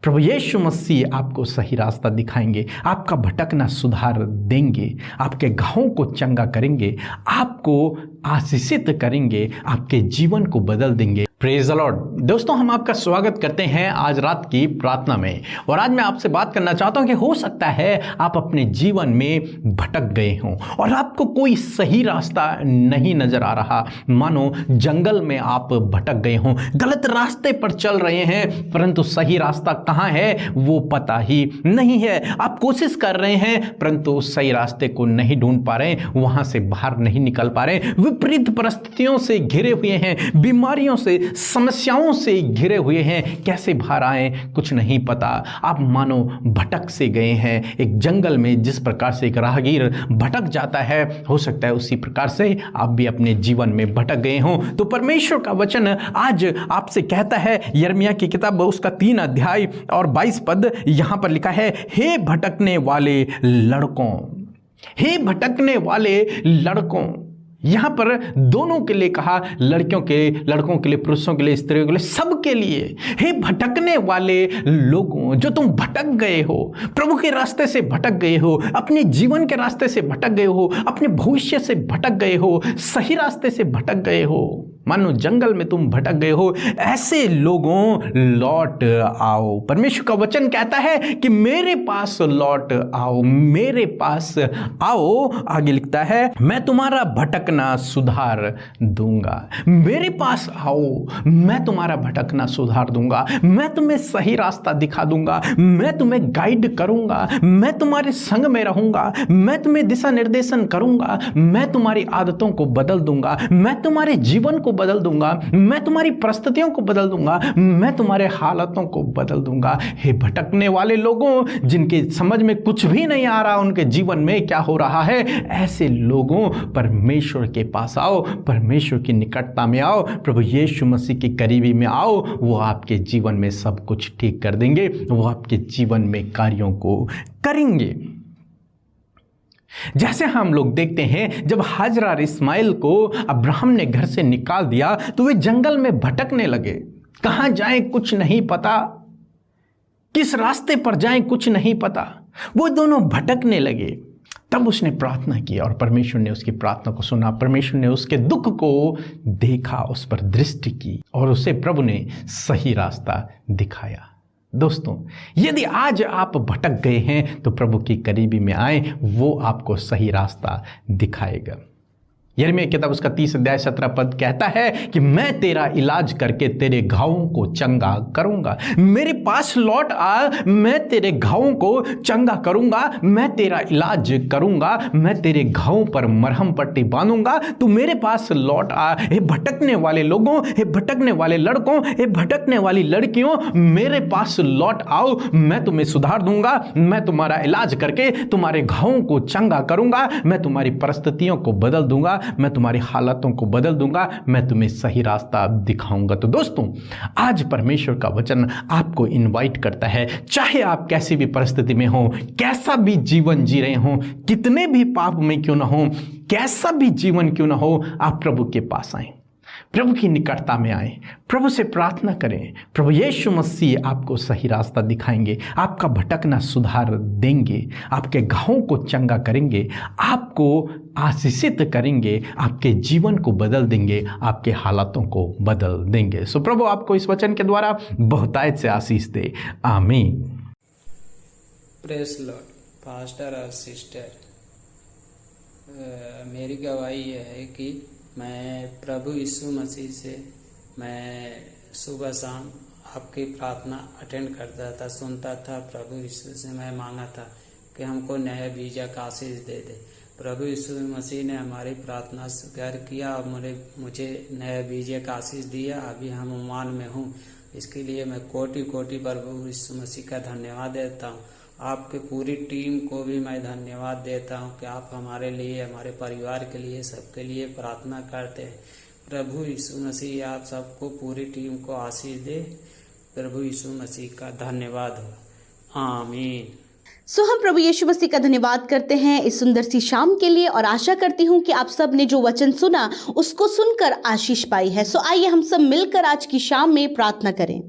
प्रभु यीशु मसीह आपको सही रास्ता दिखाएंगे, आपका भटकना सुधार देंगे, आपके घावों को चंगा करेंगे, आपको आशीषित करेंगे, आपके जीवन को बदल देंगे। Praise the Lord. दोस्तों, हम आपका स्वागत करते हैं आज रात की प्रार्थना में। और आज मैं आपसे बात करना चाहता हूं कि हो सकता है आप अपने जीवन में भटक गए हों और आपको कोई सही रास्ता नहीं नजर आ रहा, मानो जंगल में आप भटक गए हों, गलत रास्ते पर चल रहे हैं, परंतु सही रास्ता कहाँ है वो पता ही नहीं है। आप कोशिश कर रहे हैं परंतु सही रास्ते को नहीं ढूंढ पा रहे, वहां से बाहर नहीं निकल पा रहे, विपरीत परिस्थितियों से घिरे हुए हैं, बीमारियों से, समस्याओं से घिरे हुए हैं, कैसे बाहर आए कुछ नहीं पता। आप मानो भटक से गए हैं एक जंगल में, जिस प्रकार से एक राहगीर भटक जाता है, हो सकता है उसी प्रकार से आप भी अपने जीवन में भटक गए हों। तो परमेश्वर का वचन आज आपसे कहता है, यिर्मयाह की किताब उसका 3 अध्याय और 22 पद यहां पर लिखा है, हे भटकने वाले लड़कों, हे भटकने वाले लड़कों। यहां पर दोनों के लिए कहा, लड़कों के लिए, पुरुषों के लिए, स्त्रियों के लिए, सबके लिए। हे भटकने वाले लोगों, जो तुम भटक गए हो, प्रभु के रास्ते से भटक गए हो, अपने जीवन के रास्ते से भटक गए हो, अपने भविष्य से भटक गए हो, सही रास्ते से भटक गए हो, मानो जंगल में तुम भटक गए हो, ऐसे लोगों लौट आओ। परमेश्वर का वचन कहता है कि मेरे पास लौट आओ, मेरे पास आओ। आगे लिखता है, मैं तुम्हारा भटकना सुधार दूंगा। मेरे पास आओ, मैं तुम्हारा भटकना सुधार दूंगा, मैं तुम्हें सही रास्ता दिखा दूंगा, मैं तुम्हें गाइड करूंगा, मैं तुम्हारे संग में रहूंगा, मैं तुम्हें दिशा निर्देशन करूंगा, मैं तुम्हारी आदतों को बदल दूंगा, मैं तुम्हारे जीवन को बदल दूंगा, मैं तुम्हारी परिस्थितियों को बदल दूंगा, मैं तुम्हारे हालातों को बदल दूंगा। हे भटकने वाले लोगों, जिनके समझ में कुछ भी नहीं आ रहा उनके जीवन में क्या हो रहा है, ऐसे लोगों परमेश्वर के पास आओ, परमेश्वर की निकटता में आओ, प्रभु यीशु मसीह के करीबी में आओ। वो आपके जीवन में सब कुछ ठीक कर देंगे, वो आपके जीवन में कार्यों को करेंगे। जैसे हम लोग देखते हैं, जब हाजरा और इस्माइल को अब्राहम ने घर से निकाल दिया तो वे जंगल में भटकने लगे। कहां जाएं कुछ नहीं पता, किस रास्ते पर जाएं कुछ नहीं पता, वो दोनों भटकने लगे। तब उसने प्रार्थना की और परमेश्वर ने उसकी प्रार्थना को सुना, परमेश्वर ने उसके दुख को देखा, उस पर दृष्टि की और उसे प्रभु ने सही रास्ता दिखाया। दोस्तों, यदि आज आप भटक गए हैं तो प्रभु की करीबी में आए, वो आपको सही रास्ता दिखाएगा। यिर्मयाह की किताब उसका 30 अध्याय 17 पद कहता है कि मैं तेरा इलाज करके तेरे घावों को चंगा करूंगा। मेरे पास लौट आ, मैं तेरे घावों को चंगा करूंगा, मैं तेरा इलाज करूंगा, मैं तेरे घावों पर मरहम पट्टी बांधूंगा, तू मेरे पास लौट आ। हे भटकने वाले लोगों, हे भटकने वाले लड़कों, हे भटकने वाली लड़कियों, मेरे पास लौट आओ, मैं तुम्हें सुधार दूंगा, मैं तुम्हारा इलाज करके तुम्हारे घावों को चंगा करूंगा, मैं तुम्हारी परिस्थितियों को बदल दूंगा, मैं तुम्हारी हालातों को बदल दूंगा, मैं तुम्हें सही रास्ता दिखाऊंगा। तो दोस्तों, आज परमेश्वर का वचन आपको इनवाइट करता है, चाहे आप कैसी भी परिस्थिति में हो, कैसा भी जीवन जी रहे हो, कितने भी पाप में क्यों ना हो, कैसा भी जीवन क्यों ना हो, आप प्रभु के पास आए, प्रभु की निकटता में आए, प्रभु से प्रार्थना करें। प्रभु यीशु मसीह आपको सही रास्ता दिखाएंगे, आपका भटकना सुधार देंगे, आपके घावों को चंगा करेंगे, आपको आशीषित करेंगे, आपके जीवन को बदल देंगे, आपके हालातों को बदल देंगे। सो प्रभु आपको इस वचन के द्वारा बहुतायत से आशीष दे। आमीन। Praise Lord. पास्टर और सिस्टर, मेरी गवाही यह है कि मैं प्रभु यीशु मसीह से मैं सुबह शाम आपकी प्रार्थना अटेंड करता था, सुनता था। प्रभु यीशु से मैं मांगा था कि हमको नया वीजा का आशीष दे दे। प्रभु यीशु मसीह ने हमारी प्रार्थना स्वीकार किया और मुझे नया वीजा का आशीष दिया। अभी हम ओमान में हूँ, इसके लिए मैं कोटि कोटि प्रभु यीशु मसीह का धन्यवाद देता हूँ। आपके पूरी टीम को भी मैं धन्यवाद देता हूं कि आप हमारे लिए, हमारे परिवार के लिए, सबके लिए प्रार्थना करते हैं। प्रभु यीशु मसीह आप सबको, पूरी टीम को आशीष दे। प्रभु यीशु मसीह का धन्यवाद हो। आमीन। सो हम प्रभु यीशु मसीह का धन्यवाद करते हैं इस सुंदर सी शाम के लिए और आशा करती हूँ कि आप सब ने जो वचन सुना उसको सुनकर आशीष पाई है। सो आइए हम सब मिलकर आज की शाम में प्रार्थना करें।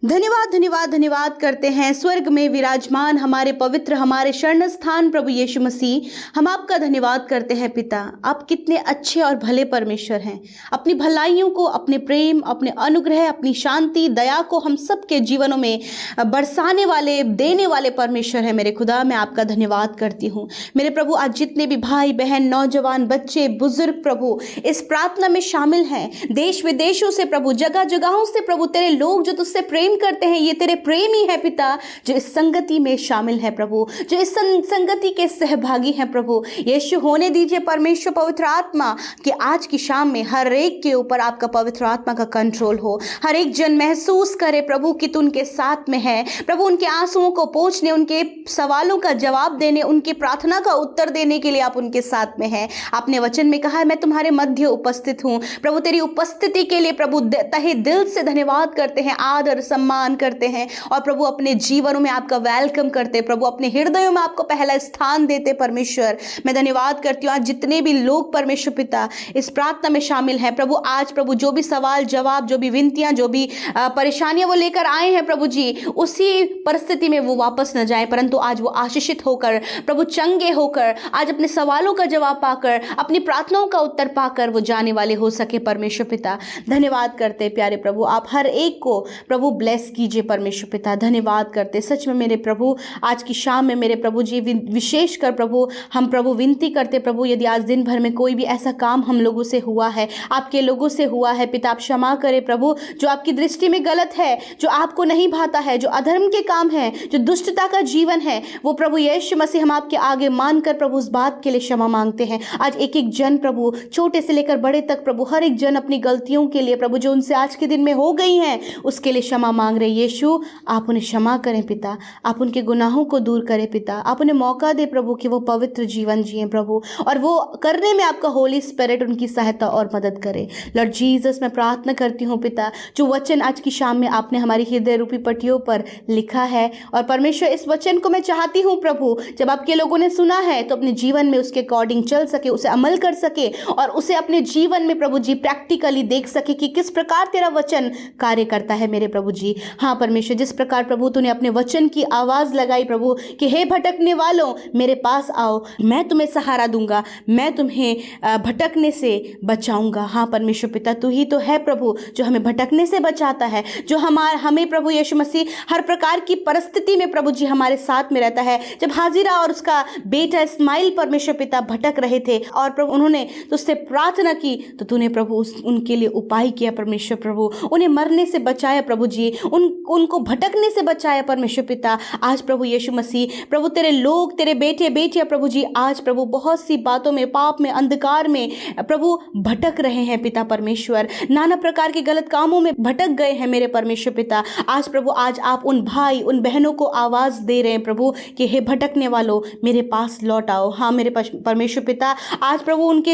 धन्यवाद धन्यवाद धन्यवाद करते हैं स्वर्ग में विराजमान हमारे पवित्र, हमारे शरण स्थान प्रभु यीशु मसीह। हम आपका धन्यवाद करते हैं पिता। आप कितने अच्छे और भले परमेश्वर हैं। अपनी भलाइयों को, अपने प्रेम, अपने अनुग्रह, अपनी शांति, दया को हम सबके जीवनों में बरसाने वाले, देने वाले परमेश्वर हैं। मेरे खुदा, मैं आपका धन्यवाद करती हूँ। मेरे प्रभु, आज जितने भी भाई बहन, नौजवान, बच्चे, बुजुर्ग प्रभु इस प्रार्थना में शामिल हैं, देश विदेशों से प्रभु, जगह जगहों से प्रभु, तेरे लोग जो तुझसे प्रेम करते हैं, ये तेरे प्रेमी है पिता, जो इस संगति में शामिल है प्रभु, जो इस संगति के सहभागी हैं प्रभु यीशु। होने दीजिए परमेश्वर पवित्र आत्मा कि आज की शाम में हर एक के ऊपर आपका पवित्र आत्मा का कंट्रोल हो। हर एक जन महसूस करे प्रभु कि तू उनके साथ में है प्रभु। उनके आंसुओं को पोंछने, उनके सवालों का जवाब देने, उनकी प्रार्थना का उत्तर देने के लिए आप उनके साथ में हैं। आपने वचन में कहा है, मैं तुम्हारे मध्य उपस्थित हूँ प्रभु। तेरी उपस्थिति के लिए प्रभु तहे दिल से धन्यवाद करते हैं, आदर सम्मान करते हैं और प्रभु अपने जीवनों में आपका वेलकम करते प्रभु, अपने हृदयों में आपको पहला स्थान देते परमेश्वर। मैं धन्यवाद करती हूँ आज जितने भी लोग परमेश्वर पिता इस प्रार्थना में शामिल हैं प्रभु। आज प्रभु जो भी सवाल जवाब, जो भी विनतियां, जो भी परेशानियां वो लेकर आए हैं प्रभु जी, उसी परिस्थिति में वो वापस न जाए, परंतु आज वो आशीषित होकर प्रभु, चंगे होकर, आज अपने सवालों का जवाब पाकर, अपनी प्रार्थनाओं का उत्तर पाकर वो जाने वाले हो सके परमेश्वर पिता। धन्यवाद करते प्यारे प्रभु, आप हर एक को प्रभु ब्लेस कीजिए परमेश्वर पिता। धन्यवाद करते सच में मेरे प्रभु, आज की शाम में मेरे प्रभु जी विशेष कर प्रभु हम प्रभु विनती करते प्रभु, यदि आज दिन भर में कोई भी ऐसा काम हम लोगों से हुआ है, आपके लोगों से हुआ है पिता, आप क्षमा करें प्रभु, जो आपकी दृष्टि में गलत है, जो आपको नहीं भाता है, जो अधर्म के काम है, जो दुष्टता का जीवन है, वो प्रभु यीशु मसीह हम आपके आगे मानकर प्रभु उस बात के लिए क्षमा मांगते हैं। आज एक एक जन प्रभु, छोटे से लेकर बड़े तक प्रभु, हर एक जन अपनी गलतियों के लिए प्रभु, जो उनसे आज के दिन में हो गई हैं, उसके लिए क्षमा मांग रहे। यीशु आप उन्हें क्षमा करें पिता, आप उनके गुनाहों को दूर करें पिता, आप उन्हें मौका दे प्रभु कि वो पवित्र जीवन जिए प्रभु, और वो करने में आपका होली स्पिरिट उनकी सहायता और मदद करे। लॉर्ड जीसस, मैं प्रार्थना करती हूँ पिता, जो वचन आज की शाम में आपने हमारी हृदय रूपी पट्टियों पर लिखा है, और परमेश्वर इस वचन को मैं चाहती हूँ प्रभु, जब आपके लोगों ने सुना है तो अपने जीवन में उसके अकॉर्डिंग चल सके, उसे अमल कर सके और उसे अपने जीवन में प्रभु जी प्रैक्टिकली देख सके कि किस प्रकार तेरा वचन कार्य करता है मेरे प्रभु जी। हाँ परमेश्वर, जिस प्रकार प्रभु तूने अपने वचन की आवाज़ लगाई प्रभु कि हे भटकने वालों मेरे पास आओ, मैं तुम्हें सहारा दूंगा, मैं तुम्हें भटकने से बचाऊंगा। हाँ परमेश्वर पिता, तू ही तो है प्रभु जो हमें भटकने से बचाता है, जो हमें प्रभु यीशु मसीह हर प्रकार की परिस्थिति में प्रभु जी हमारे साथ में रहता है। जब हाजिरा और उसका बेटा इस्माइल परमेश्वर पिता भटक रहे थे और प्रभु उन्होंने तुझसे प्रार्थना की, तो तूने प्रभु उनके लिए उपाय किया परमेश्वर प्रभु, उन्हें मरने से बचाया प्रभु जी, उनको भटकने से बचाया परमेश्वर पिता। आज प्रभु यीशु मसीह प्रभु, तेरे लोग, तेरे बेटे बेटियां प्रभु जी, आज प्रभु बहुत सी बातों में, पाप में, अंधकार में प्रभु भटक रहे हैं पिता परमेश्वर, नाना प्रकार के गलत कामों में भटक गए हैं मेरे परमेश्वर पिता। आज प्रभु, आज आप उन भाई, उन बहनों को आवाज़ दे रहे हैं प्रभु कि हे भटकने वालों मेरे पास लौट आओ। हाँ मेरे परमेश्वर पिता, आज प्रभु उनके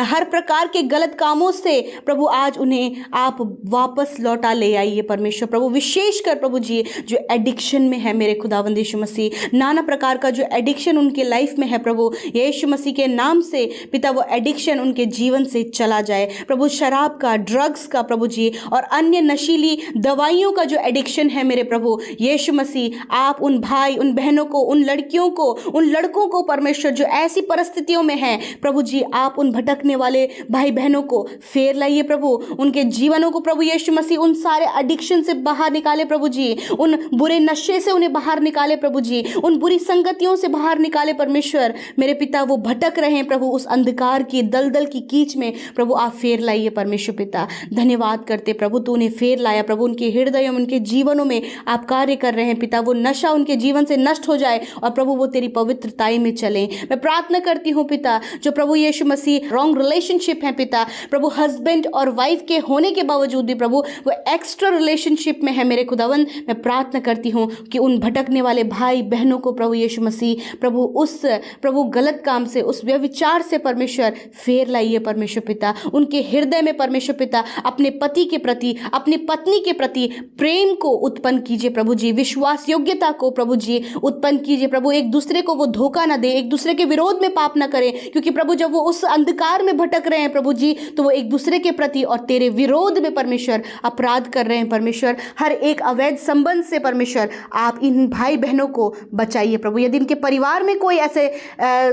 हर प्रकार के गलत कामों से प्रभु आज उन्हें आप वापस लौटा ले आइए परमेश्वर प्रभु। विशेषकर प्रभु जी जो एडिक्शन में है मेरे खुदावंद यीशु मसीह, नाना प्रकार का जो एडिक्शन उनके लाइफ में है प्रभु यीशु मसीह के नाम से पिता, वो एडिक्शन उनके जीवन से चला जाए प्रभु। शराब का, ड्रग्स का प्रभु जी और अन्य नशीली दवाइयों का जो एडिक्शन है मेरे प्रभु यीशु मसीह, आप उन भाई, उन बहनों को, उन लड़कियों को, उन लड़कों को परमेश्वर जो ऐसी परिस्थितियों में है प्रभु जी, आप उन भटकने वाले भाई बहनों को फेर लाइए प्रभु, उनके जीवनों को प्रभु यीशु मसीह उन सारे एडिक्शन से बाहर निकाले प्रभु जी, उन बुरे नशे से उन्हें बाहर निकाले प्रभु जी, उन बुरी संगतियों से बाहर निकाले परमेश्वर मेरे पिता। वो भटक रहे हैं प्रभु उस अंधकार की दलदल की कीच में प्रभु, आप फेर लाइए परमेश्वर पिता। धन्यवाद करते प्रभु, तू उन्हें फेर लाया प्रभु, उनके हृदयों में, उनके जीवनों में आप कार्य कर रहे हैं पिता। वो नशा उनके जीवन से नष्ट हो जाए और प्रभु वो तेरी पवित्रताई में चले। मैं प्रार्थना करती हूँ पिता, जो प्रभु यीशु मसीह रॉन्ग रिलेशनशिप है पिता प्रभु, हस्बैंड और वाइफ के होने के बावजूद भी प्रभु वो एक्स्ट्रा रिलेशनशिप में है मेरे खुदावंद, मैं प्रार्थना करती हूँ कि उन भटकने वाले भाई बहनों को प्रभु यीशु मसीह प्रभु उस प्रभु गलत काम से, उस व्यभिचार से परमेश्वर फेर लाइए परमेश्वर पिता। उनके हृदय में परमेश्वर पिता अपने पति के प्रति, अपनी पत्नी के प्रति प्रेम को उत्पन्न कीजिए प्रभु जी, विश्वास योग्यता को प्रभु जी उत्पन्न कीजिए प्रभु। एक दूसरे को वो धोखा ना दे, एक दूसरे के विरोध में पाप ना करें, क्योंकि प्रभु जब वो उस अंधकार में भटक रहे हैं प्रभु जी, तो वो एक दूसरे के प्रति और तेरे विरोध में परमेश्वर अपराध कर रहे हैं परमेश्वर। परमेश्वर, हर एक अवैध संबंध से परमेश्वर आप इन भाई बहनों को बचाइए प्रभु। यदि इनके परिवार में कोई ऐसे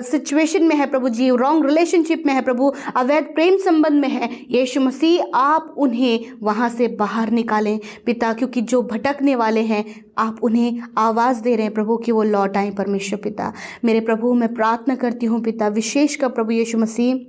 सिचुएशन में है प्रभु जी, रॉन्ग रिलेशनशिप में है प्रभु, अवैध प्रेम संबंध में है, यीशु मसीह आप उन्हें वहाँ से बाहर निकालें पिता, क्योंकि जो भटकने वाले हैं आप उन्हें आवाज़ दे रहे हैं प्रभु कि वो लौट आएं परमेश्वर पिता। मेरे प्रभु मैं प्रार्थना करती हूँ पिता, विशेष कर प्रभु यीशु मसीह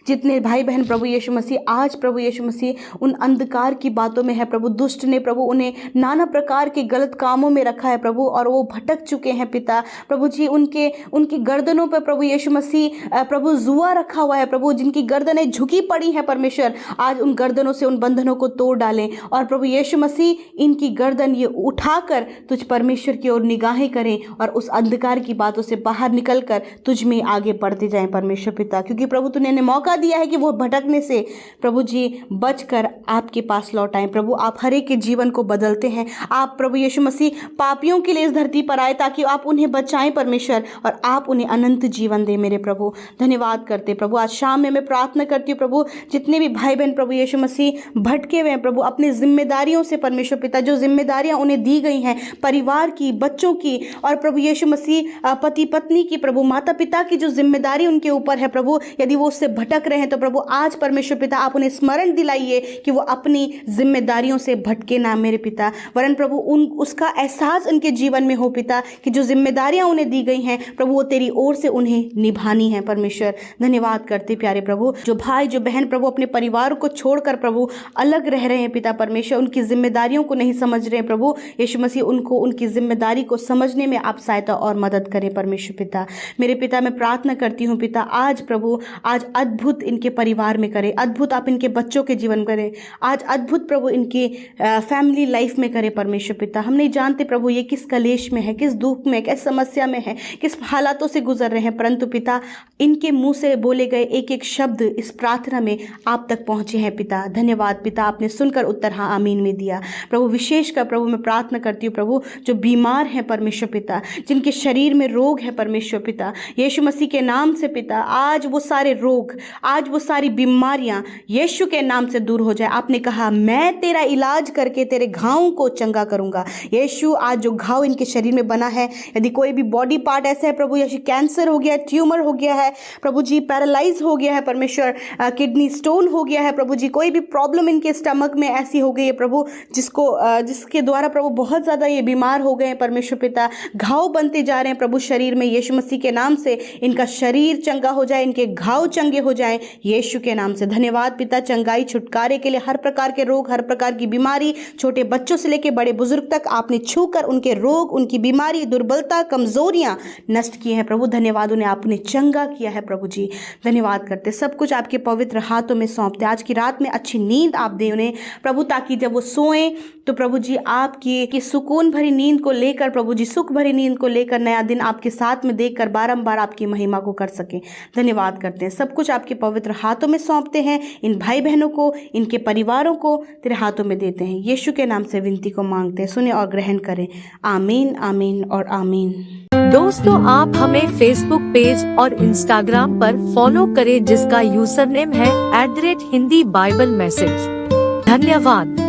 जितने भाई बहन प्रभु यीशु मसीह आज प्रभु यीशु मसीह उन अंधकार की बातों में है प्रभु, दुष्ट ने प्रभु उन्हें नाना प्रकार के गलत कामों में रखा है प्रभु और वो भटक चुके हैं पिता। प्रभु जी उनकी गर्दनों पर प्रभु यीशु मसीह प्रभु जुआ रखा हुआ है प्रभु, जिनकी गर्दनें झुकी पड़ी हैं परमेश्वर, आज उन गर्दनों से उन बंधनों को तोड़ डालें और प्रभु यीशु मसीह इनकी गर्दन ये उठाकर तुझ परमेश्वर की ओर निगाहें करें और उस अंधकार की बातों से बाहर निकल कर तुझ में आगे बढ़ते जाएं परमेश्वर पिता, क्योंकि प्रभु तूने इन्हें मौका दिया है कि वो भटकने से प्रभु जी बचकर आपके पास लौट आएं। प्रभु आप हर एक के जीवन को बदलते हैं। आप प्रभु यीशु मसीह पापियों के लिए इस धरती पर आए ताकि आप उन्हें बचाएं परमेश्वर और आप उन्हें अनंत जीवन दें मेरे प्रभु। धन्यवाद करते प्रभु। आज शाम में मैं प्रार्थना करती हूँ प्रभु, जितने भी भाई बहन प्रभु यीशु मसीह भटके हुए हैं प्रभु, अपनी जिम्मेदारियों से परमेश्वर पिता, जो जिम्मेदारियां उन्हें दी गई हैं परिवार की, बच्चों की और प्रभु यीशु मसीह पति पत्नी की प्रभु, माता पिता की जो जिम्मेदारी उनके ऊपर है प्रभु, यदि वो उससे भटक रहे हैं तो प्रभु आज परमेश्वर पिता आप उन्हें स्मरण दिलाइए कि वो अपनी जिम्मेदारियों से भटके ना मेरे पिता, वरन प्रभु उसका एहसास उनके जीवन में हो पिता कि जो जिम्मेदारियां उन्हें दी गई हैं प्रभु वो तेरी ओर से उन्हें निभानी है परमेश्वर। धन्यवाद करते प्यारे प्रभु, जो भाई जो बहन प्रभु अपने परिवार को छोड़कर प्रभु अलग रह रहे हैं पिता परमेश्वर, उनकी जिम्मेदारियों को नहीं समझ रहे हैं प्रभु यीशु मसीह, उनको उनकी जिम्मेदारी को समझने में आप सहायता और मदद करें परमेश्वर पिता। मेरे पिता मैं प्रार्थना करती हूँ पिता, आज प्रभु आज अद्भुत इनके परिवार में करें, अद्भुत आप इनके बच्चों के जीवन करें, आज अद्भुत प्रभु इनकी फैमिली लाइफ में करें परमेश्वर पिता। हम नहीं जानते प्रभु ये किस कलेश में है, किस दुख में, किस समस्या में है, किस हालातों से गुजर रहे हैं, परंतु पिता इनके मुंह से बोले गए एक एक शब्द इस प्रार्थना में आप तक पहुंचे हैं पिता। धन्यवाद पिता, आपने सुनकर उत्तर हाँ आमीन में दिया प्रभु। विशेषकर प्रभु मैं प्रार्थना करती हूँ प्रभु, जो बीमार हैं परमेश्वर पिता, जिनके शरीर में रोग है परमेश्वर पिता, यीशु मसीह के नाम से पिता आज वो सारे रोग, आज वो सारी बीमारियां यीशु के नाम से दूर हो जाए। आपने कहा मैं तेरा इलाज करके तेरे घावों को चंगा करूंगा। यीशु आज जो घाव इनके शरीर में बना है, यदि कोई भी बॉडी पार्ट ऐसा है प्रभु, यीशु कैंसर हो गया है, ट्यूमर हो गया है प्रभु जी, पैरालाइज हो गया है परमेश्वर, किडनी स्टोन हो गया है प्रभु जी, कोई भी प्रॉब्लम इनके स्टमक में ऐसी हो गई है प्रभु जिसके द्वारा प्रभु बहुत ज़्यादा ये बीमार हो गए हैं परमेश्वर पिता, घाव बनते जा रहे हैं प्रभु शरीर में, यीशु मसीह के नाम से इनका शरीर चंगा हो जाए, इनके घाव चंगे हो जाए यीशु के नाम से। धन्यवाद पिता, चंगाई छुटकारे के लिए हर प्रकार के रोग, हर प्रकार की बीमारी, छोटे बच्चों से लेकर बड़े बुजुर्ग तक आपने छूकर उनके रोग, उनकी बीमारी, दुर्बलता, कमजोरियां नष्ट किए हैं प्रभु। धन्यवाद, उन्हें आपने चंगा किया है प्रभु जी। धन्यवाद करते, सब कुछ आपके पवित्र हाथों में सौंपते। आज की रात में अच्छी नींद आप दें उन्हें प्रभु, ताकि जब वो सोएं तो प्रभु जी आपकी सुकून भरी नींद को लेकर प्रभु जी, सुख भरी नींद को लेकर नया दिन आपके साथ में देखकर बारंबार आपकी महिमा को कर सकें। धन्यवाद करते हैं, सब कुछ आपके पवित्र हाथों में सौंपते हैं। इन भाई बहनों को, इनके परिवारों को तेरे हाथों में देते हैं। यीशु के नाम से विनती को मांगते हैं, सुने और ग्रहण करें। आमीन, आमीन और आमीन। दोस्तों आप हमें फेसबुक पेज और इंस्टाग्राम पर फॉलो करें, जिसका यूजर नेम है @हिंदी बाइबल मैसेज। धन्यवाद।